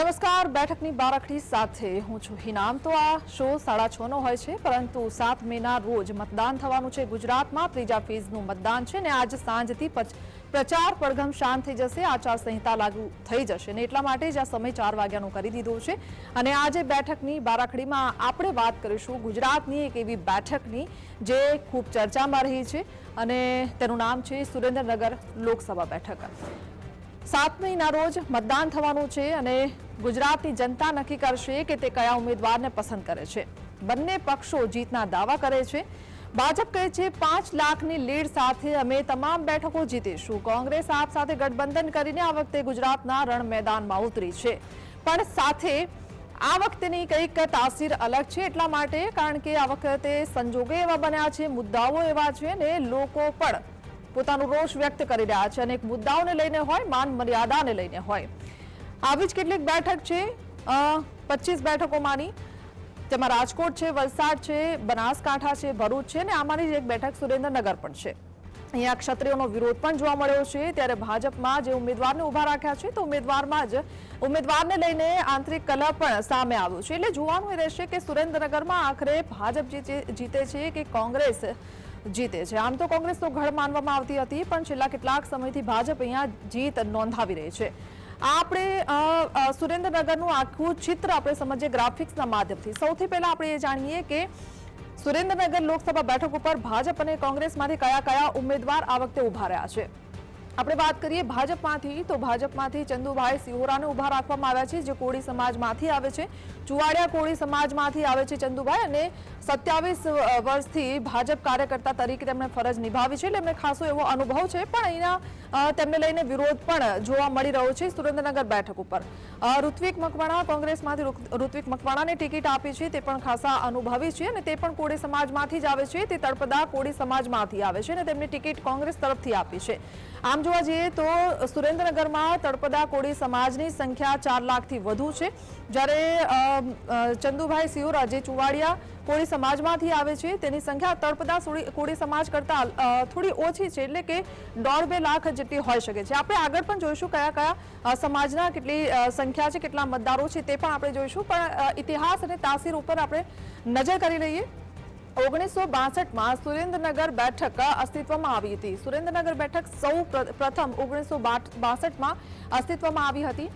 નમસ્કાર, બેઠકની બારાખડી સાથે હું છું હિનામ। તો આ શો 6:30 નો હોય છે, પરંતુ 7 મેના રોજ મતદાન થવાનું છે। ગુજરાતમાં ત્રીજા ફેઝનું મતદાન છે ને આજ સાંજથી પ્રચાર પડઘમ શાંત થઈ જશે, આચારસંહિતા લાગુ થઈ જશે ને એટલા માટે જ આ સમય 4 વાગ્યાનો કરી દીધો છે। અને આજે બેઠકની બારાખડીમાં આપણે વાત કરીશું ગુજરાતની એક એવી બેઠકની જે ખૂબ ચર્ચામાં રહી છે અને તેનું નામ છે સુરેન્દ્રનગર લોકસભા બેઠક। 7 મહિના રોજ મતદાન થવાનું છે અને ગુજરાતની જનતા નક્કી કરશે કે તે કયા ઉમેદવારને પસંદ કરે છે। બંને પક્ષો જીતના દાવા કરે છે। ભાજપ કહે છે 5 લાખની લીડ સાથે અમે તમામ બેઠકો જીતીશું। કોંગ્રેસ આપ સાથે ગઠબંધન કરીને આ વખતે ગુજરાતના રણ મેદાનમાં ઉતરી છે, પણ સાથે આ વખતેની કંઈક તાસીર અલગ છે, એટલા માટે કારણ કે આ વખતે સંજોગો એવા બન્યા છે, મુદ્દાઓ એવા છે ને લોકો પણ પોતાનું રોષ વ્યક્ત કરી રહ્યા છે। અનેક મુદ્દાઓને લઈને હોય, માન મર્યાદાને લઈને હોય। આવી જ કેટલીક બેઠક છે 25 બેઠકોમાંની, તેમાં રાજકોટ છે, વલસાડ છે, બનાસકાંઠા છે, ભરૂચ છે ને આમાંની જ એક બેઠક સુરેન્દ્રનગર પણ છે। અહીંયા ક્ષત્રિયોનો વિરોધ પણ જોવા મળ્યો છે। ત્યારે ભાજપમાં જે ઉમેદવારને ઉભા રાખ્યા છે તો ઉમેદવારને લઈને આંતરિક કલહ પણ સામે આવ્યો છે। એટલે જોવાનું એ રહેશે કે સુરેન્દ્રનગરમાં આખરે ભાજપ જીતે છે કે કોંગ્રેસ જીતે છે। આમ તો કોંગ્રેસ તો ગઢ માનવામાં આવતી હતી, પણ છેલ્લા કેટલાક સમયથી ભાજપ અહીંયા જીત નોંધાવી રહી છે। આપણે સુરેન્દ્રનગરનું આખું ચિત્ર આપણે સમજીએ ગ્રાફિક્સના માધ્યમથી। સૌથી પહેલા આપણે એ જાણીએ કે સુરેન્દ્રનગર લોકસભા બેઠક ઉપર ભાજપ અને કોંગ્રેસમાંથી કયા કયા ઉમેદવાર આ વખતે ઉભા રહ્યા છે। આપણે વાત કરીએ ભાજપમાંથી, તો ભાજપમાંથી ચંદુભાઈ સિહોરાને ઉભા રાખવામાં આવ્યા છે, જે કોળી સમાજમાંથી આવે છે। ચુવાડિયા કોળી સમાજમાંથી આવે છે ચંદુભાઈ, અને 27 વર્ષથી ભાજપ કાર્યકર્તા તરીકે તેમણે ફરજ નિભાવી છે, એટલે એમને ખાસો એવો અનુભવ છે। પણ અહીંયા તેમને લઈને વિરોધ પણ જોવા મળી રહ્યો છે સુરેન્દ્રનગર બેઠક ઉપર। ઋત્વિક મકવાણા, કોંગ્રેસમાંથી ઋત્વિક મકવાણાને ટિકિટ આપી છે, તે પણ ખાસા અનુભવી છે અને તે પણ કોળી સમાજમાંથી જ આવે છે। તે તળપદા કોળી સમાજમાંથી આવે છે અને તેમને ટિકિટ કોંગ્રેસ તરફથી આપી છે। આમ જોવા જઈએ તો સુરેન્દ્રનગરમાં તળપદા કોળી સમાજની સંખ્યા 4 લાખથી વધુ છે, જ્યારે ચંદુભાઈ સિહોરા જે ચુવાડિયા કોળી સમાજમાંથી આવે છે તેની સંખ્યા તળપદા કોળી સમાજ કરતાં થોડી ઓછી છે, એટલે કે 1.5-2 લાખ જેટલી હોઈ શકે છે। આપણે આગળ પણ જોઈશું કયા કયા સમાજના કેટલી સંખ્યા છે, કેટલા મતદારો છે તે પણ આપણે જોઈશું, પણ ઇતિહાસ અને તાસીર ઉપર આપણે નજર કરી લઈએ। 1962માં સુરેન્દ્રનગર બેઠક અસ્તિત્વમાં આવી હતી। સુરેન્દ્રનગર બેઠક સૌ પ્રથમ 1962માં અસ્તિત્વમાં આવી હતી।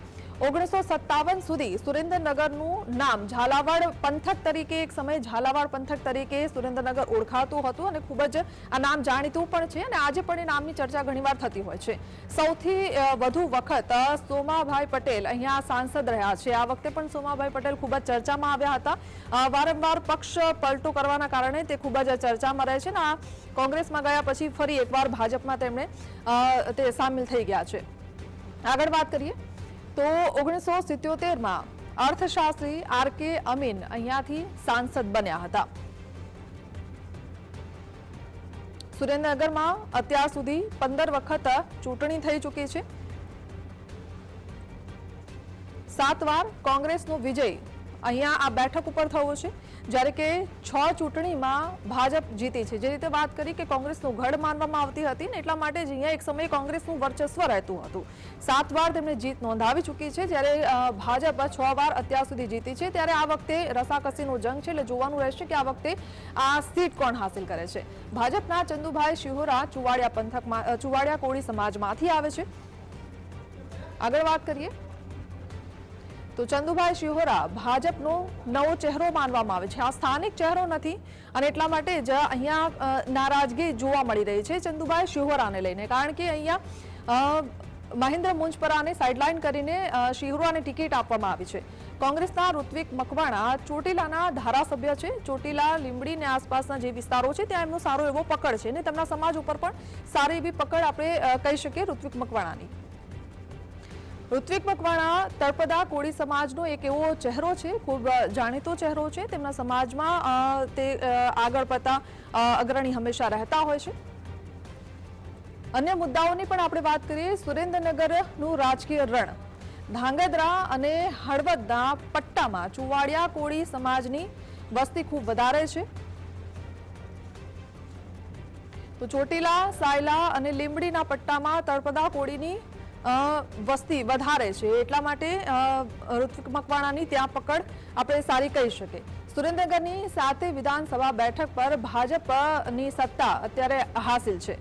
1957 સુધી સુરેન્દ્રનગરનું નામ ઝાલાવાડ પંથક તરીકે, એક સમય ઝાલાવાડ પંથક તરીકે સુરેન્દ્રનગર ઓળખાતું હતું અને ખૂબ જ આ નામ જાણીતું પણ છે અને આજે પણ એ નામની ચર્ચા ઘણીવાર થતી હોય છે। સૌથી વધુ વખત સોમાભાઈ પટેલ અહીંયા સાંસદ રહ્યા છે। આ વખતે પણ સોમાભાઈ પટેલ ખૂબ જ ચર્ચામાં આવ્યા હતા। વારંવાર પક્ષ પલટો કરવાના કારણે તે ખૂબ જ ચર્ચામાં રહે છે ને આ કોંગ્રેસમાં ગયા પછી ફરી એકવાર ભાજપમાં તેમણે તે સામેલ થઈ ગયા છે। આગળ વાત કરીએ તો 1977માં અર્થશાસ્ત્રી આર.કે. અમીન અહીંયાથી સાંસદ બન્યા હતા। સુરેન્દ્રનગરમાં અત્યાર સુધી 15 વખત ચૂંટણી થઈ ચૂકી છે। 7 વાર કોંગ્રેસનો વિજય અહીંયા આ બેઠક ઉપર થયો છે, જ્યારે કે 6 ચૂંટણીમાં ભાજપ જીતી છે। જે રીતે વાત કરી કે કોંગ્રેસનું ગઢ માનવામાં આવતી હતી ને એટલા માટે જ અહીંયા એક સમયે કોંગ્રેસનું વર્ચસ્વ રહેતું હતું। 7 વાર તેમણે જીત નોંધાવી ચૂકી છે, જ્યારે ભાજપ 6 વાર અત્યાર સુધી જીતી છે। ત્યારે આ વખતે રસાકસીનો જંગ છે, એટલે જોવાનું રહેશે કે આ વખતે આ સીટ કોણ હાંસિલ કરે છે। ભાજપના ચંદુભાઈ સિહોરા ચુવાડિયા કોળી સમાજમાંથી આવે છે। આગળ વાત કરીએ તો ચંદુભાઈ સિહોરા ભાજપનો નવો ચહેરો માનવામાં આવે છે। આ સ્થાનિક ચહેરો નથી અને એટલા માટે જ અહીંયા નારાજગી જોવા મળી રહી છે ચંદુભાઈ સિહોરાને લઈને, કારણ કે અહીંયા મહેન્દ્ર મુંજપરાને સાઇડલાઇન કરીને સિહોરાને ટિકિટ આપવામાં આવી છે। કોંગ્રેસના ઋત્વિક મકવાણા ચોટીલાના ધારાસભ્ય છે। ચોટીલા, લીંબડી ને આસપાસના જે વિસ્તારો છે ત્યાં એમનો સારો એવો પકડ છે અને તેમના સમાજ ઉપર પણ સારી એવી પકડ આપણે કહી શકીએ ઋત્વિક મકવાણાની। ઋત્વિક મકવાણા તળપદા કોળી સમાજનો એક એવો ચહેરો છે, ખૂબ જાણીતો ચહેરો છે। તેમના સમાજમાં તે આગળ પડતા અગ્રણી હંમેશા રહેતા હોય છે। અન્ય મુદ્દાઓની પણ આપણે વાત કરીએ। સુરેન્દ્રનગરનું રાજકીય રણ, ધાંગધ્રા અને હળવદના પટ્ટામાં ચુવાડિયા કોળી સમાજની વસ્તી ખૂબ વધારે છે। તો ચોટીલા, સાયલા અને લીંબડીના પટ્ટામાં તળપદા કોળીની વસ્તી વધારે છે એટલા માટે ઋત્વિક મકવાણાની ત્યાં પકડ આપણે સારી કહી શકીએ. સુરેન્દ્રનગરની 7 વિધાનસભા બેઠક પર ભાજપની સત્તા અત્યારે હાસિલ છે.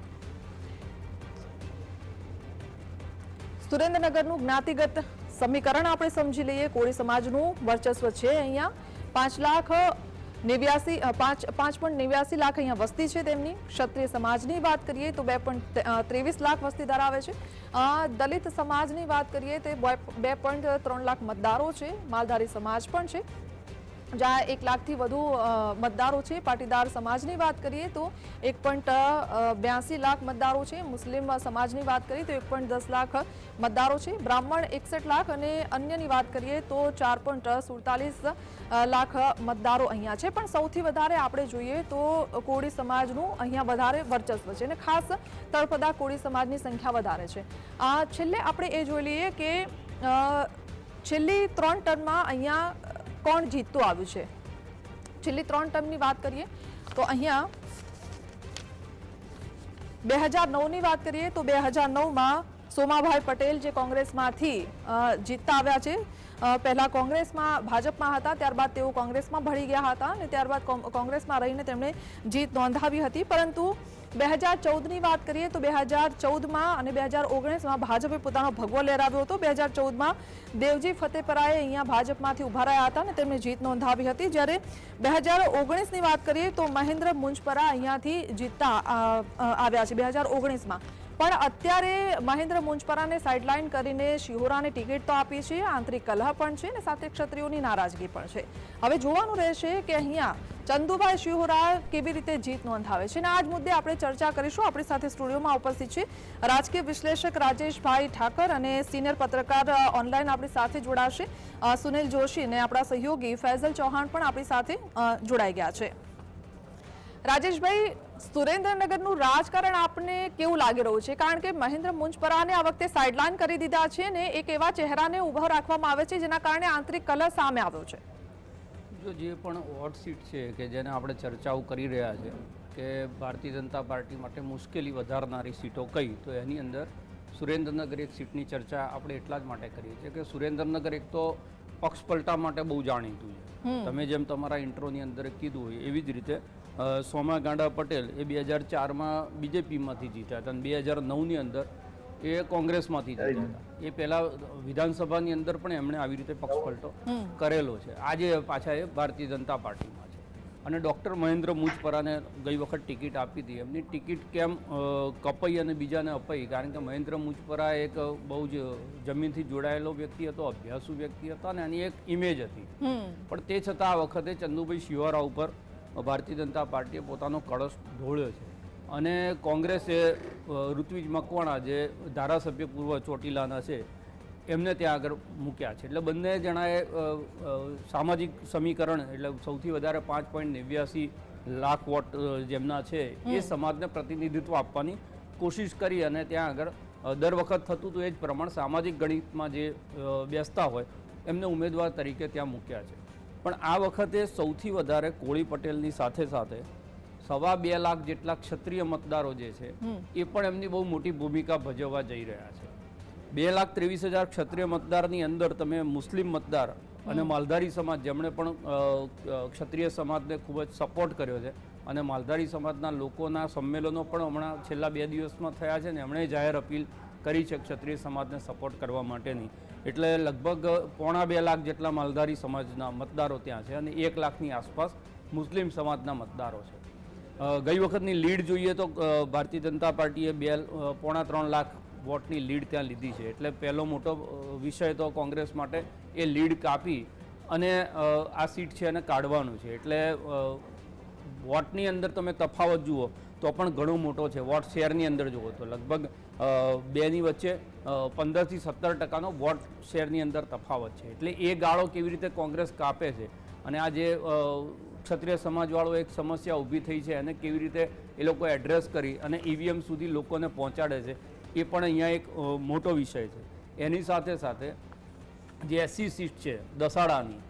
સુરેન્દ્રનગરનું જ્ઞાતિગત સમીકરણ આપણે સમજી લઈએ. કોળી સમાજનું વર્ચસ્વ છે અહીંયા. 5.89 લાખ અહીંયા વસ્તી છે તેમની. ક્ષત્રિય સમાજની વાત કરીએ તો 2.23 લાખ વસ્તી ધરાવે છે. દલિત સમાજની વાત કરીએ તો 2.3 લાખ મતદારો છે. માલધારી સમાજ પણ છે જ્યાં 1 લાખથી વધુ મતદારો છે. પાટીદાર સમાજની વાત કરીએ તો 1.82 લાખ મતદારો છે. મુસ્લિમ સમાજની વાત કરીએ તો 1.10 લાખ મતદારો છે. બ્રાહ્મણ 61 લાખ અને અન્યની વાત કરીએ તો 4.47 લાખ મતદારો અહીંયા છે. પણ સૌથી વધારે આપણે જોઈએ તો કોળી સમાજનું અહીંયા વધારે વર્ચસ્વ છે અને ખાસ તળપદા કોળી સમાજની સંખ્યા વધારે છે. છેલ્લે આપણે એ જોઈ લઈએ કે છેલ્લી 3 ટર્મમાં અહીંયા કોણ જીતતું આવ્યું છે. છેલ્લી 3 ટર્મની વાત કરીએ તો અહીંયા 2009ની વાત કરીએ તો 2009માં સોમાભાઈ પટેલ જે કોંગ્રેસમાંથી જીતતા આવ્યા છે. પહેલા ભાજપમાં હતા, ત્યારબાદ તેઓ કોંગ્રેસમાં ભળી ગયા હતા અને ત્યારબાદ કોંગ્રેસમાં રહીને તેમણે જીત નોંધાવી હતી. પરંતુ 2014ની વાત કરીએ તો 2014માં અને 2019માં ભાજપે પોતાનો ભગવો લહેરાવ્યો હતો. 2014માં દેવજી ફતેપરાએ અહીંયા ભાજપમાંથી ઉભા રહ્યા હતા અને તેમણે જીત નોંધાવી હતી. જ્યારે 2019ની વાત કરીએ તો મહેન્દ્ર મુંજપરા અહીંયાથી જીતતા આવ્યા છે 2019માં. પણ અત્યારે મહેન્દ્ર મુંજપરાને સાઇડલાઇન કરીને શિહોરાને ટિકિટ તો આપી છે. આંતરિક કલહ પણ છે અને સાથે ક્ષત્રિયોની નારાજગી પણ છે. હવે જોવાનું રહેશે કે અહીંયા ચંદુભાઈ શિહોરા કેવી રીતે જીત નોંધાવે છે અને આ જ મુદ્દે આપણે ચર્ચા કરીશું. આપણી સાથે સ્ટુડિયોમાં ઉપસ્થિત છે રાજકીય વિશ્લેષક રાજેશભાઈ ઠાકર અને સિનિયર પત્રકાર ઓનલાઈન આપણી સાથે જોડાશે સુનિલ જોશી અને આપણા સહયોગી ફૈઝલ ચૌહાણ પણ આપણી સાથે જોડાઈ ગયા છે. રાજેશભાઈ, સુરેન્દ્રનગરનું રાજકારણ આપને કેવું લાગી રહ્યું છે? કારણ કે મહેન્દ્ર મુંજપરાને આ વખતે સાઇડલાઇન કરી દીધા છે ને એક એવા ચહેરાને ઉભો રાખવામાં આવે છે જેના કારણે આંતરિક કલહ સામે આવ્યો છે. જે પણ હોટ સીટ છે કે જેને આપણે ચર્ચાઓ કરી રહ્યા છે કે ભારતીય જનતા પાર્ટી માટે મુશ્કેલી વધારનારી સીટો કઈ, તો એની અંદર સુરેન્દ્રનગર એક સીટની ચર્ચા આપણે એટલા જ માટે કરીએ છીએ કે સુરેન્દ્રનગર એક તો પક્ષપલટા માટે બહુ જાણીતું છે. તમે જેમ તમારા ઇન્ટ્રોની અંદર કીધું હોય એવી જ રીતે સોમા ગાંડા પટેલ એ 2004માં બીજેપીમાંથી જીત્યા હતા અને 2009ની અંદર એ કોંગ્રેસમાંથી જીત્યા હતા. એ પહેલાં વિધાનસભાની અંદર પણ એમણે આવી રીતે પક્ષપલટો કરેલો છે. આજે પાછા એ ભારતીય જનતા પાર્ટીમાં છે. અને ડૉક્ટર મહેન્દ્ર મુંજપરાને ગઈ વખત ટિકિટ આપી હતી. એમની ટિકિટ કેમ કપાઈ અને બીજાને અપાઈ? કારણ કે મહેન્દ્ર મુંજપરા એક બહુ જ જમીનથી જોડાયેલો વ્યક્તિ હતો, અભ્યાસુ વ્યક્તિ હતા અને એની એક ઇમેજ હતી. પણ તે છતાં આ વખતે ચંદુભાઈ શિહોરા ઉપર ભારતીય જનતા પાર્ટીએ પોતાનો કળશ ઢોળ્યો છે અને કોંગ્રેસે ઋત્વિજ મકવાણા જે ધારાસભ્ય પૂર્વ ચોટીલાના છે એમને ત્યાં આગળ મૂક્યા છે. એટલે બંને જણાએ સામાજિક સમીકરણ એટલે સૌથી વધારે 5.89 લાખ વોટ જેમના છે એ સમાજને પ્રતિનિધિત્વ આપવાની કોશિશ કરી અને ત્યાં આગળ દર વખત થતું હતું એ જ પ્રમાણે સામાજિક ગણિતમાં જે બેસતા હોય એમને ઉમેદવાર તરીકે ત્યાં મૂક્યા છે. પણ આ વખતે સૌથી વધારે કોળી પટેલની સાથે સાથે 2.25 લાખ જેટલા ક્ષત્રિય મતદારો જે છે એ પણ એમની બહુ મોટી ભૂમિકા ભજવવા જઈ રહ્યા છે. 2,23,000 ક્ષત્રિય મતદારની અંદર તમે મુસ્લિમ મતદાર અને માલધારી સમાજ જેમણે પણ ક્ષત્રિય સમાજને ખૂબ જ સપોર્ટ કર્યો છે અને માલધારી સમાજના લોકોના સંમેલનો પણ હમણાં છેલ્લા 2 દિવસમાં થયા છે ને એમણે જાહેર અપીલ કરી છે ક્ષત્રિય સમાજને સપોર્ટ કરવા માટેની. એટલે લગભગ 1.25 લાખ જેટલા માલધારી સમાજના મતદારો ત્યાં છે અને 1 લાખની આસપાસ મુસ્લિમ સમાજના મતદારો છે. ગઈ વખતની લીડ જોઈએ તો ભારતીય જનતા પાર્ટીએ 2.3 લાખ વોટની લીડ ત્યાં લીધી છે. એટલે પહેલો મોટો વિષય તો કોંગ્રેસ માટે એ લીડ કાપી અને આ સીટ છે એને કાઢવાનું છે. એટલે વોટની અંદર તમે તફાવત જુઓ તો પણ ઘણો મોટો છે. વોટ શેરની અંદર જુઓ તો લગભગ બેની વચ્ચે 15 થી 17% વોટ શેરની અંદર તફાવત છે. એટલે એ ગાળો કેવી રીતે કોંગ્રેસ કાપે છે અને આ જે ક્ષત્રિય સમાજવાળો એક સમસ્યા ઊભી થઈ છે એને કેવી રીતે એ લોકો એડ્રેસ કરી અને ઈવીએમ સુધી લોકોને પહોંચાડે છે એ પણ અહીંયા એક મોટો વિષય છે. એની સાથે સાથે જે એસસી સીટ છે દસાડાની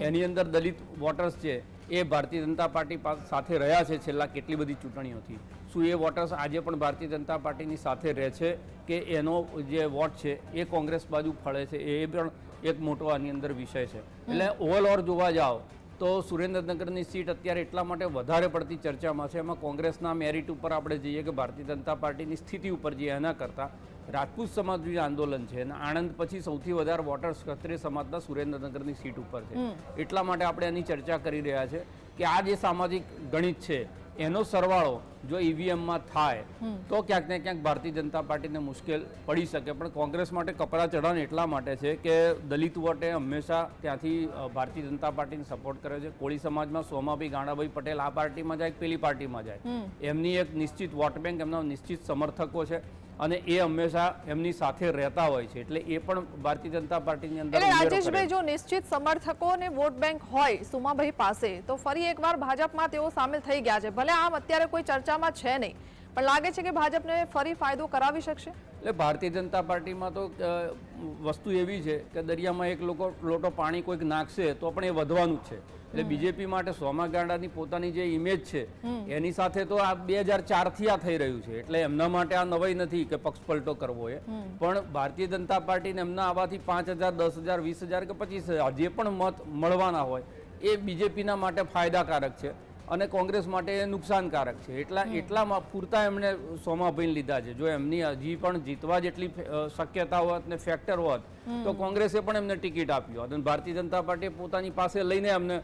એની અંદર દલિત વોટર્સ છે એ ભારતીય જનતા પાર્ટી સાથે રહ્યા છે છેલ્લા કેટલી બધી ચૂંટણીઓથી. શું એ વોટર્સ આજે પણ ભારતીય જનતા પાર્ટીની સાથે રહે છે કે એનો જે વોટ છે એ કોંગ્રેસ બાજુ ફળે છે, એ પણ એક મોટો આની અંદર વિષય છે. એટલે ઓવરઓલ જોવા જાઓ તો સુરેન્દ્રનગરની સીટ અત્યારે એટલા માટે વધારે પડતી ચર્ચામાં છે. એમાં કોંગ્રેસના મેરિટ ઉપર આપણે જઈએ કે ભારતીય જનતા પાર્ટીની સ્થિતિ ઉપર જઈએ એના કરતાં રાજપૂત સમાજનું જે આંદોલન છે અને આણંદ પછી સૌથી વધારે વોટર્સ ક્ષત્રિય સમાજના સુરેન્દ્રનગરની સીટ ઉપર છે. એટલા માટે આપણે એની ચર્ચા કરી રહ્યા છે કે આ જે સામાજિક ગણિત છે એનો સરવાળો જો ઈવીએમમાં થાય તો ક્યાંક ને ક્યાંક ભારતીય જનતા પાર્ટીને મુશ્કેલ પડી શકે. પણ કોંગ્રેસ માટે કપરા ચઢાણ એટલા માટે છે કે દલિત વોટે હંમેશા ત્યાંથી ભારતીય જનતા પાર્ટીને સપોર્ટ કરે છે. કોળી સમાજમાં સોમાભાઈ ગાંડાભાઈ પટેલ આ પાર્ટીમાં જાય પેલી પાર્ટીમાં જાય, એમની એક નિશ્ચિત વોટ બેંક, એમના નિશ્ચિત સમર્થકો છે અને એ હંમેશા એમની સાથે રહેતા હોય છે. એટલે એ પણ ભારતીય જનતા પાર્ટીની અંદર રાજેશભાઈ, જો નિશ્ચિત સમર્થકો અને વોટ બેંક હોય સુમાભાઈ પાસે, તો ફરી એકવાર ભાજપમાં તેઓ સામેલ થઈ ગયા છે. ભલે આમ અત્યારે કોઈ ચર્ચામાં છે નહીં, પણ લાગે છે કે ભાજપને ફરી ફાયદો કરાવી શકશે. એટલે ભારતીય જનતા પાર્ટીમાં તો વસ્તુ એવી છે કે દરિયામાં એક લોટો પાણી કોઈક નાખશે તો પણ એ વધવાનું જ છે. એટલે બીજેપી માટે સોમા ગાંડાની પોતાની જે ઇમેજ છે એની સાથે તો આ 2004 થી આ થઈ રહ્યું છે. એટલે એમના માટે આ નવાઈ નથી કે પક્ષ પલટો કરવો એ, પણ ભારતીય જનતા પાર્ટીને એમના આવાથી 5000, 10000, 20000 કે 25000 જે પણ મત મળવાના હોય એ બીજેપીના માટે ફાયદાકારક છે અને કોંગ્રેસ માટે એ નુકસાનકારક છે. એટલામાં પૂરતા એમણે સોમાભાઈને લીધા છે. જો એમની હજી પણ જીતવા જેટલી શક્યતા હોત ને ફેક્ટર હોત તો કોંગ્રેસે પણ એમને ટિકિટ આપી હોત અને ભારતીય જનતા પાર્ટીએ પોતાની પાસે લઈને એમને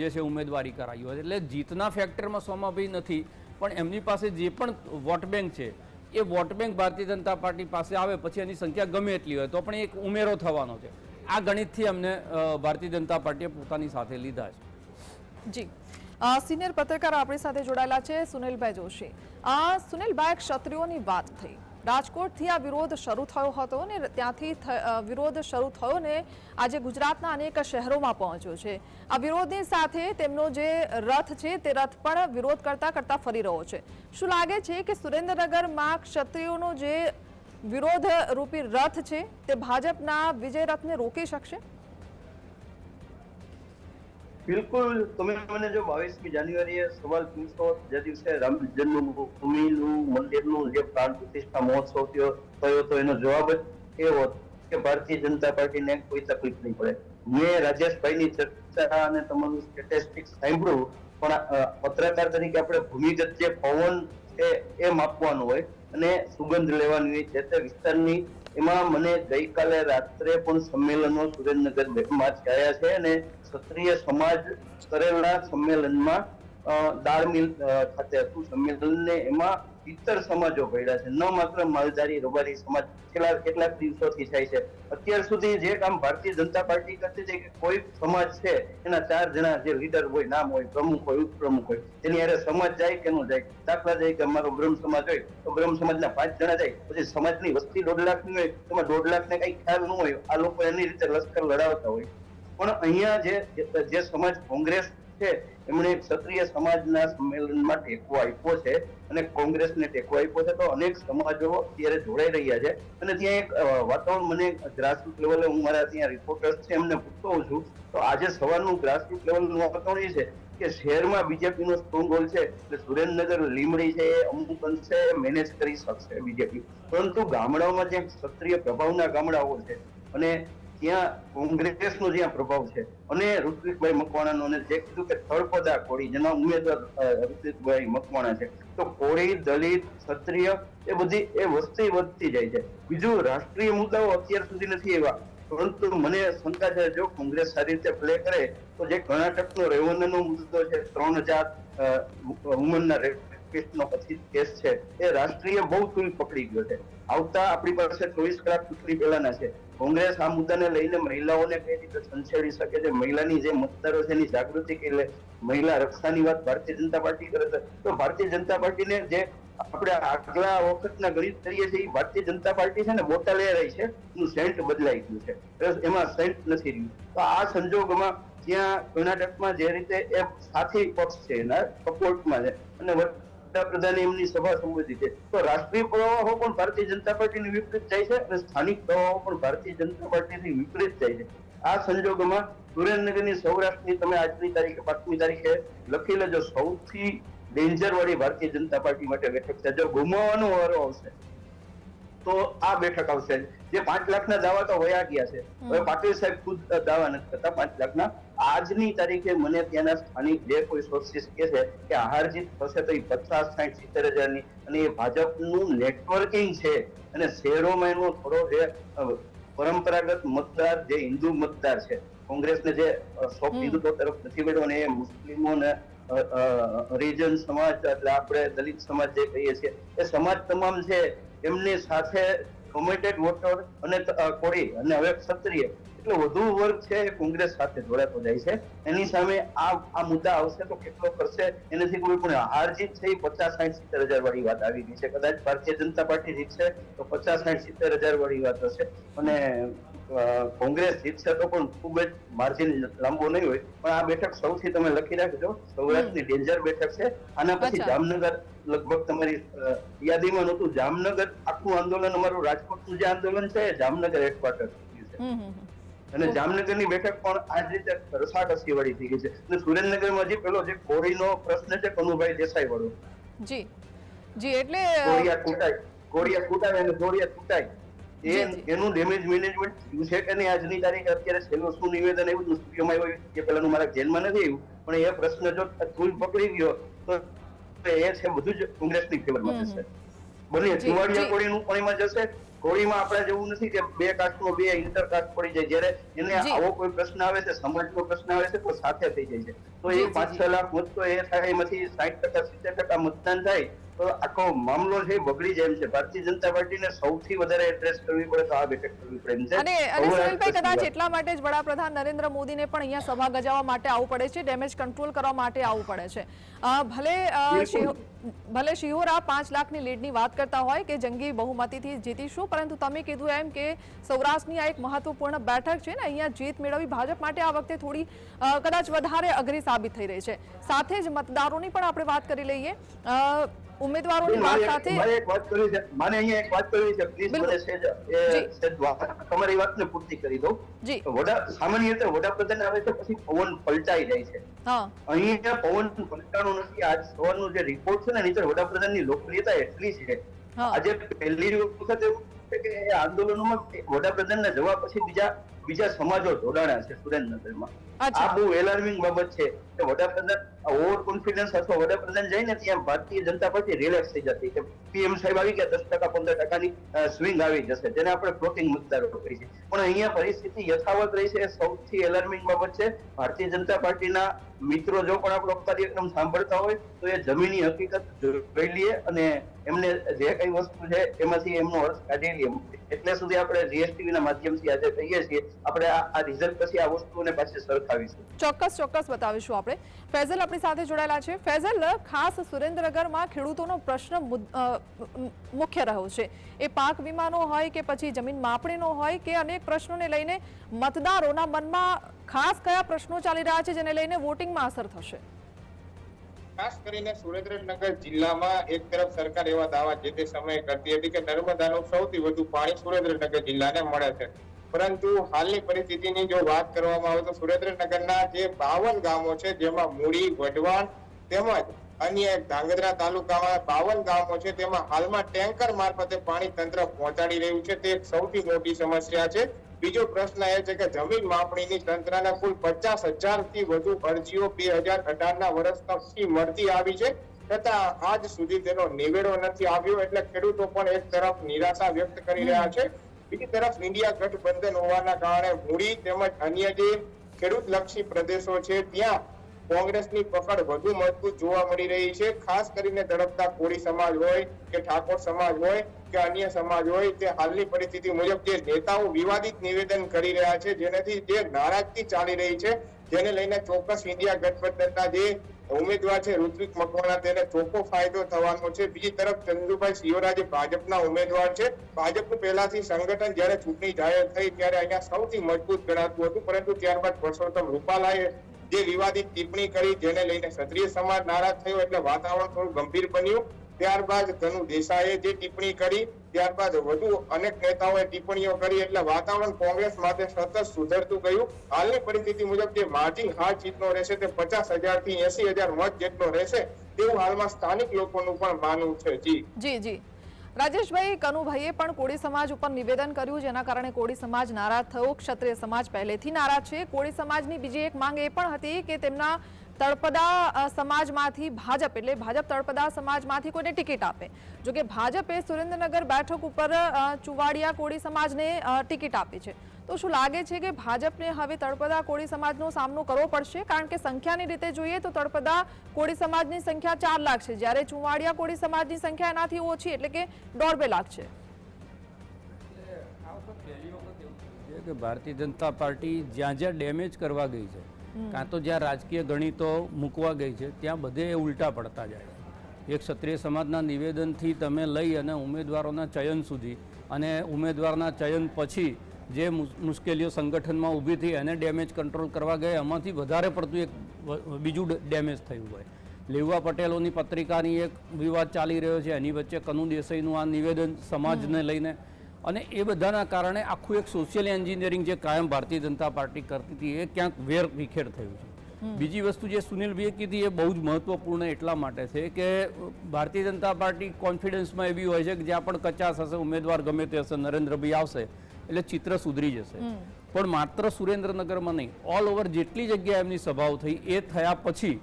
જે છે ઉમેદવારી કરાવી હોત. એટલે જીતના ફેક્ટરમાં સોમાભાઈ નથી, પણ એમની પાસે જે પણ વોટ બેંક છે એ vote bank Bharatiya Janata party પાસે આવે પછી એની સંખ્યા ગમે એટલી હોય તો પણ એક ઉમેરો થવાનો છે. આ ગણિતથી અમને ભારતીય જનતા પાર્ટીએ પોતાની સાથે લીધા છે. જી, સિનિયર પત્રકાર આપણી સાથે જોડાયેલા છે સુનિલભાઈ જોશી. સુનિલભાઈ, ક્ષત્રિયોની વાત થઈ, રાજકોટથી આ વિરોધ શરૂ થયો હતો ને ત્યાંથી વિરોધ શરૂ થયો ને આજે ગુજરાતના અનેક શહેરોમાં પહોંચ્યો છે. આ વિરોધની સાથે તેમનો જે રથ છે તે રથ પણ વિરોધ કરતા કરતા ફરી રહ્યો છે. શું લાગે છે કે સુરેન્દ્રનગરમાં ક્ષત્રિયોનો જે વિરોધ રૂપી રથ છે તે ભાજપના વિજય રથને રોકી શકશે? બિલકુલ. તમે મને જો 22મી જાન્યુઆરીએ સવાલ પૂછો, જે દિવસે રામ જન્મભૂમિનું મંદિરનું જે પ્રાણ પ્રતિષ્ઠા મહોત્સવ થયો તો એનો જવાબ જ એવો કે ભારતીય જનતા પાર્ટીને કોઈ તકલીફ નહીં પડે. મેં રાજેશભાઈની ચર્ચા અને તમારું સ્ટેટિસ્ટિક્સ સાંભળ્યું, પણ પત્રકાર તરીકે આપણે ભૂમિગત જે પવન છે એ માપવાનું હોય અને સુગંધ લેવાની હોય જે તે વિસ્તારની. એમાં મને ગઈકાલે રાત્રે પણ સંમેલનો સુરેન્દ્રનગરમાં થયા છે અને ક્ષત્રિય સમાજ કરેલા સંમેલનમાં દાળ મિલ ખાતે હતું સંમેલન ને એમાં ઇતર સમાજો ભેળા છે, ન માત્ર માલધારી રબારી સમાજ છેલ્લા કેટલાક દિવસોથી થાય છે. અત્યાર સુધી જે કામ ભારતીય જનતા પાર્ટી કરતી છે કે કોઈ સમાજ છે એના 4 જણા જે લીડર હોય, નામ હોય, પ્રમુખ હોય, ઉપપ્રમુખ હોય, તેની હારે સમાજ જાય કે ન જાય. દાખલા જાય કે અમારો બ્રહ્મ સમાજ હોય તો બ્રહ્મ સમાજના 5 જણા જાય, પછી સમાજની વસ્તી 1.5 લાખની હોય, એમાં 1.5 લાખને કઈ ખ્યાલ ન હોય, આ લોકો એની રીતે લશ્કર લડાવતા હોય. પણ અહીંયા જે સમાજ કોંગ્રેસ છે એમણે ક્ષત્રિય સમાજના સંમેલનમાં ટેકો આપ્યો છે અને કોંગ્રેસને ટેકો આપ્યો છે. તો અનેક સમાજો અત્યારે જોડાઈ રહ્યા છે અને ત્યાં એક વાતાવરણ મને ગ્રાસરૂટ લેવલે, હું મારા ત્યાં રિપોર્ટર્સ છે એમને પૂછતો હોઉં છું, તો આજે સવારનું ગ્રાસરૂટ લેવલનું વાતાવરણ એ છે કે શહેરમાં બીજેપીનો સ્ટ્રોંગ હોલ્ડ છે એટલે સુરેન્દ્રનગર, લીંબડી છે એ અમુક અંશે મેનેજ કરી શકશે બીજેપી. પરંતુ ગામડાઓમાં જ્યાં ક્ષત્રિય પ્રભાવના ગામડાઓ છે અને ત્યાં કોંગ્રેસનો જ્યાં પ્રભાવ છે અને ઋત્વિકભાઈ મકવાણાનો, અને જે કીધું કે થળપદા કોળી જેના ઉમેદવાર ઋત્વિકભાઈ મકવાણા છે, તો કોળી, દલિત, ક્ષત્રિય એ બધી એ વસ્તી વધતી જાય છે. બીજું રાષ્ટ્રીય મુદ્દાઓ અત્યાર સુધી નથી આવ્યા, પરંતુ મને શંકા છે જો કોંગ્રેસ સારી રીતે પ્લે કરે તો જે કર્ણાટકનો રેવન્યુનો મુદ્દો છે, 3000 વુમનના રેપિસ્ટનો કથિત કેસ છે, એ રાષ્ટ્રીય બહુ તૂલ પકડી ગયો છે. આવતા આપણી પાસે 24 કલાક ચૂંટણી પહેલાના છે. કોંગ્રેસ આ મુદ્દાને લઈને મહિલાઓને કઈ રીતે સંછેડી શકે છે, મહિલાની જે મતદારો છે એની જાગૃતિ એટલે મહિલા રક્ષાની વાત ભારતીય જનતા પાર્ટી કરે છે. તો ભારતીય જનતા પાર્ટીને જે આપણે આગલા વખતના ગણિત કરીએ છીએ, ભારતીય જનતા પાર્ટી છે ને બોટલ એ રહી છે, એનું સેન્ટ બદલાઈ ગયું છે, એમાં સેન્ટ નથી રહ્યું. તો આ સંજોગોમાં ત્યાં કર્ણાટકમાં જે રીતે એ સાથી પક્ષ છે એના સપોર્ટમાં છે અને વડાપ્રધાને એમની સભા સંબોધી છે, તો રાષ્ટ્રીય પ્રવાહો પણ ભારતીય જનતા પાર્ટીની વિપરીત જાય છે અને સ્થાનિક પ્રવાહો પણ ભારતીય જનતા પાર્ટીની વિપરીત જાય છે. આ સંજોગોમાં સુરેન્દ્રનગરની સૌરાષ્ટ્રની તમે આજની તારીખે 5મી તારીખે લખી લેજો, સૌથી ડેન્જર વાળી ભારતીય જનતા પાર્ટી માટે બેઠક છે. જો ગુમાવવાનો વારો આવશે તો આ બેઠક આવશે. જે 5 લાખના દાવા તો વયા ગયા છે, હવે પાટીલ સાહેબ ખુદ દાવા નથી કરતા 5 લાખના. આજની તારીખે મને ત્યાંના સ્થાનિક જે કોઈ સોર્સિસ કહે છે કે હાર જીત થશે તો એ 50, 60, 70 હજારની, અને એ ભાજપનું નેટવર્કિંગ છે. અને શહેરોમાં એનો થોડો જે પરંપરાગત મતદાર, જે હિન્દુ મતદાર છે, કોંગ્રેસને જે સોફ્ટ હિન્દુત્વ તરફ નથી વળ્યો, અને એ મુસ્લિમોને હરિજન સમાજ, એટલે આપણે દલિત સમાજ જે કહીએ છીએ, એ સમાજ તમામ છે એમની સાથે કમિટેડ વોટર અને કોળી અને હવે ક્ષત્રિય એટલે વધુ વર્ગ છે એ કોંગ્રેસ સાથે જોડાતો જાય છે. એની સામે આ મુદ્દા આવશે તો કેટલો કરશે એનાથી કોઈ પણ હાર જીત છે એ 50, 60, 70 હજાર વાળી વાત આવી ગઈ છે. કદાચ ભારતીય જનતા પાર્ટી જીતશે તો 50, 60, 70 હજાર વાળી વાત હશે, અને કોંગ્રેસ જીતશે તો પણ ખૂબ જ માર્જિન લાંબો નહીં હોય. પણ આ બેઠક સૌથી તમે લખી રાખજો, સૌરાષ્ટ્રની ડેન્જર બેઠક છે. આના પછી જામનગર લગભગ તમારી યાદીમાં નહોતું. જામનગર આખું આંદોલન, અમારું રાજકોટનું જે આંદોલન છે એ જામનગર હેડક્વાર્ટર છે, અને જામનગરની બેઠક પણ આ જ રીતે રસાકસી વાળી થઈ ગઈ છે. અને સુરેન્દ્રનગરમાં હજી પેલો જે કોળીનો પ્રશ્ન છે, કનુભાઈ દેસાઈ વાળો, જી જી, એટલે કોળિયા કૂટાય અને કોળિયા તૂટાય, એનું ડેમેજ મેનેજમેન્ટ થયું છે કે નહીં આજની તારીખે? અત્યારે છેલ્લું શું નિવેદન આવ્યું સ્ટુડિયોમાં આવ્યું કે પેલાનું મારા ધ્યાનમાં નથી આવ્યું, પણ એ પ્રશ્ન જો ફૂલ પકડી ગયો તો એ છે બધું જ કોંગ્રેસની ફેવરમાં જશે. બને ચુવાડિયા કોળીનું પણ એમાં જશે. કોળીમાં આપણે જેવું નથી કે 2 કાસ્ટનો 2 ઇન્ટરકાસ્ટ પડી જાય, જયારે એને આવો કોઈ પ્રશ્ન આવે છે, સમાજનો પ્રશ્ન આવે છે તો સાથે થઈ જાય છે. તો એ 5-6 લાખ મત તો એ થાય, એમાંથી 60%, 70% મતદાન થાય તો આખો મામલો છે બગડી જાય એમ છે. ભારતીય જનતા પાર્ટીને સૌથી વધારે એડ્રેસ કરવી પડે તો આ બેઠક કરવી પડે એમ છે. અને સુનિલભાઈ, કદાચ એટલા માટે જ વડાપ્રધાન નરેન્દ્ર મોદીને પણ અહીંયા સભા ગજાવવા માટે આવવું પડે છે, ડેમેજ કંટ્રોલ કરવા માટે આવવું પડે છે. ભલે શિહોરા 5 લાખની લીડની વાત કરતા હોય કે જંગી બહુમતીથી જીતીશું, પરંતુ તમે કીધું એમ કે સૌરાષ્ટ્રની આ એક મહત્વપૂર્ણ બેઠક છે ને, અહીંયા જીત મેળવવી ભાજપ માટે આ વખતે થોડી કદાચ વધારે અઘરી સાબિત થઈ રહી છે. સાથે જ મતદારોની પણ આપણે વાત કરી લઈએ. ઉમેદવારોની વાત સાથે મારે એક વાત કરવી છે, મને અહીંયા એક વાત કરવી છે, પ્લીઝ મને તમારી વાતને પૂર્તિ કરી દો. સામાન્ય રીતે વડાપ્રધાન આવે છે પછી પવન પલટાઈ જાય છે. અહીંયા પવન પલટાણો નથી. આજ સવારનો જે રિપોર્ટ છે ને, નીચે વડાપ્રધાનની લોકપ્રિયતા એટલી છે, આજે પહેલી વખત એવું છે કે એ આંદોલનોમાં વડાપ્રધાનના જવાબ પછી બીજા સમાજો જોડાણા છે સુરેન્દ્રનગરમાં. આ બહુ એલાર્મિંગ બાબત છે કે વડાપ્રધાન ઓવર કોન્ફિડન્સ અથવા વડાપ્રધાન જાય ને ત્યાં ભારતીય જનતા પાર્ટી રિલેક્સ થઈ જતી કે પીએમ સાહેબ આવી ગયા, 10%, 15%ની સ્વિંગ આવી જશે, જેને આપણે ફ્લોટિંગ મતદારો કહીએ છીએ. પણ અહીંયા પરિસ્થિતિ યથાવત રહી છે, સૌથી એલાર્મિંગ બાબત છે. ભારતીય જનતા પાર્ટીના મિત્રો જો પણ આપણો કાર્યક્રમ સાંભળતા હોય તો એ જમીની હકીકત જોઈ લઈએ અને એમને જે કઈ વસ્તુ છે એમાંથી એમનો અર્થ કાઢી લઈએ. એટલે સુધી આપણે જીએસટીવી ના માધ્યમથી આજે કહીએ છીએ, આપણે આ રિઝલ્ટ પછી આ વસ્તુઓને પાછી સરખાવીશું. ચોક્કસ બતાવીશું આપણે. ફૈઝલ આપણી સાથે જોડાયેલા છે. ફૈઝલ, ખાસ સુરેન્દ્રનગરમાં ખેડૂતોનો પ્રશ્ન મુખ્ય રહ્યો છે. એ પાક વીમાનો હોય કે પછી જમીન માપણીનો હોય કે અનેક પ્રશ્નોને લઈને મતદારોના મનમાં ખાસ કયા પ્રશ્નો ચાલી રહ્યા છે જેને લઈને વોટિંગમાં અસર થશે? ખાસ કરીને સુરેન્દ્રનગર જિલ્લામાં એક તરફ સરકાર એવા દાવા જે તે સમયે કરતી હતી કે નર્મદાનું સૌથી વધુ પાણી સુરેન્દ્રનગર જિલ્લાને મળે છે, પરંતુ હાલની પરિસ્થિતિની જો વાત કરવામાં આવે તો સુરેન્દ્રનગરના જે 52 ગામો છે, જેમાં મૂળી, વઢવાણ તેમજ અન્ય ધાંગધ્રા તાલુકામાં 52 ગામો છે, તેમાં હાલમાં ટેન્કર મારફતે પાણી તંત્ર પહોંચાડી રહ્યું છે. તે એક સૌથી મોટી સમસ્યા છે. બીજો પ્રશ્ન એ છે કે જમીન માપણીની તંત્રના કુલ 50,000 થી વધુ અરજીઓ 2018ના વર્ષથી મળતી આવી છે, છતાં આજ સુધી તેનો નિવેડો નથી આવ્યો. એટલે ખેડૂતો પણ એક તરફ નિરાશા વ્યક્ત કરી રહ્યા છે, બીજી તરફ ઇન્ડિયા ગઠબંધન હોવાના કારણે મૂડી તેમજ અન્ય જે ખેડૂત લક્ષી પ્રદેશો છે ત્યાં કોંગ્રેસની પકડ વધુ મજબૂત જોવા મળી રહી છે. ખાસ કરીને ધડકતા કોળી સમાજ હોય કે ઠાકોર સમાજ હોય કે અન્ય સમાજ હોય, તે હાલની પરિસ્થિતિ મુજબ જે નેતાઓ વિવાદિત નિવેદન કરી રહ્યા છે, જેનાથી જે નારાજગી ચાલી રહી છે, જેને લઈને ચોક્કસ ઇન્ડિયા ગઠબંધનના જે ઉમેદવાર છે ઋત્વિક મકવાણા, તેને ચોખ્ખો ફાયદો થવાનો છે. બીજી તરફ ચંદુભાઈ શિયોરા જે ભાજપના ઉમેદવાર છે, ભાજપનું પહેલાથી સંગઠન જયારે ચૂંટણી જાહેર થઈ ત્યારે અહીંયા સૌથી મજબૂત ગણાતું હતું, પરંતુ ત્યારબાદ પરસોત્તમ રૂપાલાએ જે વિવાદિત ટિપ્પણી કરી જેને લઈને ક્ષત્રિય સમાજ નારાજ થયો, એટલે વાતાવરણ થોડું ગંભીર બન્યું. ત્યારબાદ ધનુ દેસાઈએ જે ટિપ્પણી કરી ત્યારબાદ વધુ અનેક નેતાઓએ ટિપ્પણીઓ કરી એટલે વાતાવરણ કોંગ્રેસ માટે સતત સુધરતું ગયું. હાલની પરિસ્થિતિ મુજબ જે માર્જિન હાર જીતનો રહેશે તે 50,000 થી 80,000 મત જેટલો રહેશે તેવું હાલમાં સ્થાનિક લોકોનું પણ માનવું છે. જી રાજેશભાઈ, કનુભાઈએ પણ કોળી સમાજ ઉપર નિવેદન કર્યું, જેના કારણે કોળી સમાજ નારાજ થયો. ક્ષત્રિય સમાજ પહેલેથી નારાજ છે. કોળી સમાજની બીજી એક માંગ એ પણ હતી કે તેમના તળપદા સમાજમાંથી ભાજપ એટલે ભાજપ તળપદા સમાજમાંથી કોઈને ટિકિટ આપે. જોકે ભાજપે સુરેન્દ્રનગર બેઠક ઉપર ચુવાડિયા કોળી સમાજને ટિકિટ આપી છે. તો શું લાગે છે કે ભાજપને હવે તળપદા કોળી સમાજનો સામનો કરવો પડશે? કારણ કે સંખ્યાની રીતે જોઈએ તો તળપદા કોળી સમાજની સંખ્યા 4 લાખ છે, જ્યારે ચુવાડિયા કોળી સમાજની સંખ્યા એનાથી ઓછી એટલે કે 1.5-2 લાખ છે. કે ભારતીય જનતા પાર્ટી જ્યાં જ્યાં ડેમેજ કરવા ગઈ છે, કાં તો જ્યાં રાજકીય ગણિતો મૂકવા ગઈ છે, ત્યાં બધે ઉલટા પડતા જાય છે. એક ક્ષત્રિય સમાજના નિવેદનથી તમે લઈ અને ઉમેદવારોના ચયન સુધી, અને ઉમેદવારના ચયન પછી જે મુશ્કેલીઓ સંગઠનમાં ઊભી થઈ એને ડેમેજ કંટ્રોલ કરવા ગયા, એમાંથી વધારે પડતું એક બીજું ડેમેજ થયું હોય. લેઉવા પટેલોની પત્રિકાની એક વિવાદ ચાલી રહ્યો છે, એની વચ્ચે કનુ દેસાઈનું આ નિવેદન સમાજને લઈને, અને એ બધાના કારણે આખું એક સોશિયલ એન્જિનિયરિંગ જે કાયમ ભારતીય જનતા પાર્ટી કરતી હતી એ ક્યાંક વેર વિખેર થયું છે. બીજી વસ્તુ જે સુનિલભાઈએ કીધી એ બહુ જ મહત્વપૂર્ણ એટલા માટે છે કે ભારતીય જનતા પાર્ટી કોન્ફિડન્સમાં એવી હોય છે કે જ્યાં પણ કચાશ હશે, ઉમેદવાર ગમે તે હશે, નરેન્દ્રભાઈ આવશે એટલે ચિત્ર સુધરી જશે. પણ માત્ર સુરેન્દ્રનગરમાં નહીં, ઓલ ઓવર જેટલી જગ્યાએ એમની સભાઓ થઈ એ થયા પછી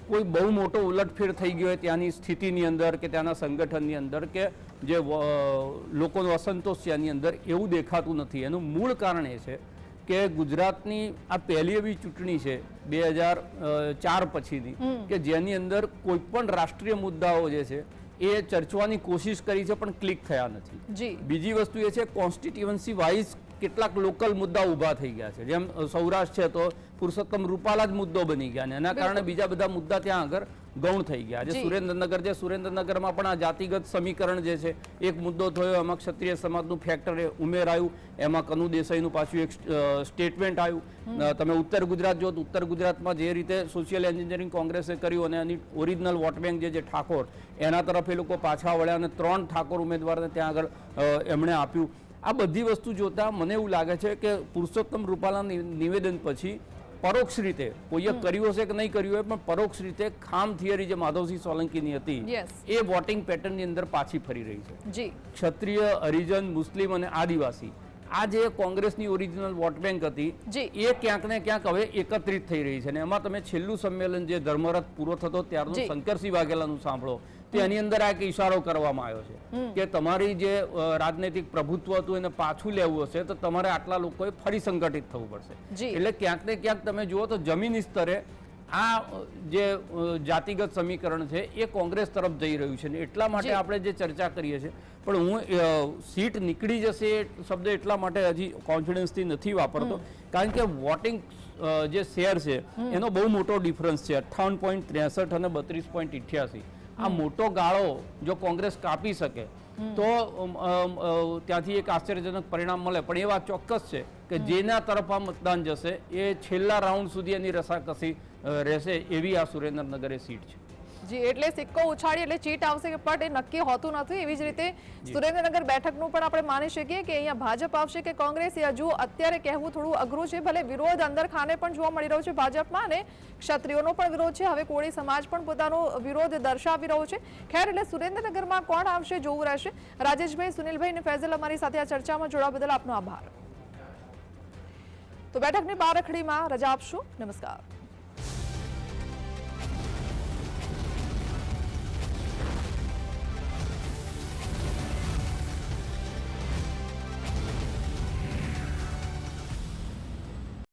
કોઈ બહુ મોટો ઉલટફેર થઈ ગયો હોય ત્યાંની સ્થિતિની અંદર કે ત્યાંના સંગઠનની અંદર કે જે લોકોનો અસંતોષ છે એની અંદર, એવું દેખાતું નથી. એનું મૂળ કારણ એ છે કે ગુજરાતની આ પહેલી એવી ચૂંટણી છે 2004 પછીની કે જેની અંદર કોઈ પણ રાષ્ટ્રીય મુદ્દાઓ જે છે એ ચર્ચવાની કોશિશ કરી છે પણ ક્લિક થયા નથી. બીજી વસ્તુ એ છે કોન્સ્ટિટ્યુઅન્સી વાઇઝ કેટલાક લોકલ મુદ્દા ઊભા થઈ ગયા છે. જેમ સૌરાષ્ટ્ર છે તો પુરુષોત્તમ રૂપાલા જ મુદ્દો બની ગયા ને એના કારણે બીજા બધા મુદ્દા ત્યાં આગળ ગૌણ થઈ ગયા. આજે સુરેન્દ્રનગર છે, સુરેન્દ્રનગરમાં પણ આ જાતિગત સમીકરણ જે છે એક મુદ્દો થયો, એમાં ક્ષત્રિય સમાજનું ફેક્ટર ઉમેરાયું, એમાં કનુ દેસાઈનું પાછું એક સ્ટેટમેન્ટ આવ્યું. તમે ઉત્તર ગુજરાત જો તો ઉત્તર ગુજરાતમાં જે રીતે સોશિયલ એન્જિનિયરિંગ કોંગ્રેસે કર્યું અને એની ઓરિજિનલ વોટ બેંક જે ઠાકોર, એના તરફ એ લોકો પાછા વળ્યા અને 3 ઠાકોર ઉમેદવારને ત્યાં આગળ એમણે આપ્યું. આ બધી વસ્તુ જોતા મને એવું લાગે છે કે પુરુષોત્તમ રૂપાલાના નિવેદન પછી પરોક્ષ રીતે કોઈએ કર્યું હશે કે નહીં કર્યું હોય, પણ પરોક્ષ રીતે ખામ થિયરી જે માધવસિંહ સોલંકીની હતી એ વોટિંગ પેટર્નની અંદર પાછી ફરી રહી છે. ક્ષત્રિય, હરિજન, મુસ્લિમ અને આદિવાસી આ જે કોંગ્રેસની ઓરિજિનલ વોટ બેંક હતી એ ક્યાંક ને ક્યાંક હવે એકત્રિત થઈ રહી છે. અને એમાં તમે છેલ્લું સંમેલન જે ધર્મરથ પૂરો થતો ત્યારનું શંકરસિંહ વાઘેલાનું સાંભળો, તો એની અંદર આ એક ઇશારો કરવામાં આવ્યો છે કે તમારી જે રાજનૈતિક પ્રભુત્વ હતું એને પાછું લેવું હશે તો તમારે આટલા લોકોએ ફરી સંગઠિત થવું પડશે. એટલે ક્યાંક ને ક્યાંક તમે જુઓ તો જમીની સ્તરે આ જે જાતિગત સમીકરણ છે એ કોંગ્રેસ તરફ જઈ રહ્યું છે. એટલા માટે આપણે જે ચર્ચા કરીએ છીએ, પણ હું સીટ નીકળી જશે એ શબ્દ એટલા માટે હજી કોન્ફિડન્સથી નથી વાપરતો, કારણ કે વોટિંગ જે શેર છે એનો બહુ મોટો ડિફરન્સ છે, 58.63 અને 32.88. આ મોટો ગાળો જો કોંગ્રેસ કાપી શકે તો ત્યાંથી એક આશ્ચર્યજનક પરિણામ મળે. પણ એ વાત ચોક્કસ છે કે જેના તરફ આ મતદાન જશે એ છેલ્લા રાઉન્ડ સુધી એની રસાકસી રહેશે એવી આ સુરેન્દ્રનગર સીટ છે. એટલે સિક્કો ઉછાળી એટલે ચીટ આવશે કે પટ એ નક્કી હોતું નથી. એવી જ રીતે સુરેન્દ્રનગર બેઠકનું પણ આપણે માની શકીએ કે અહીંયા ભાજપ આવશે કે કોંગ્રેસ, એ હજુ અત્યારે કહેવું થોડું અઘરું છે. ભલે વિરોધ અંદર ખાને પણ જોવા મળી રહ્યો છે ભાજપમાં, અને ક્ષત્રિયોનો પણ વિરોધ છે, હવે કોળી સમાજ પણ પોતાનો વિરોધ દર્શાવી રહ્યો છે. ખેર, એટલે સુરેન્દ્રનગરમાં કોણ આવશે જોવું રહેશે. રાજેશભાઈ, સુનિલભાઈ અને ફૈઝલ અમારી સાથે આ ચર્ચામાં જોડાવા બદલ આપનો આભાર. તો બેઠકની બારખડીમાં રજા આપશું. નમસ્કાર.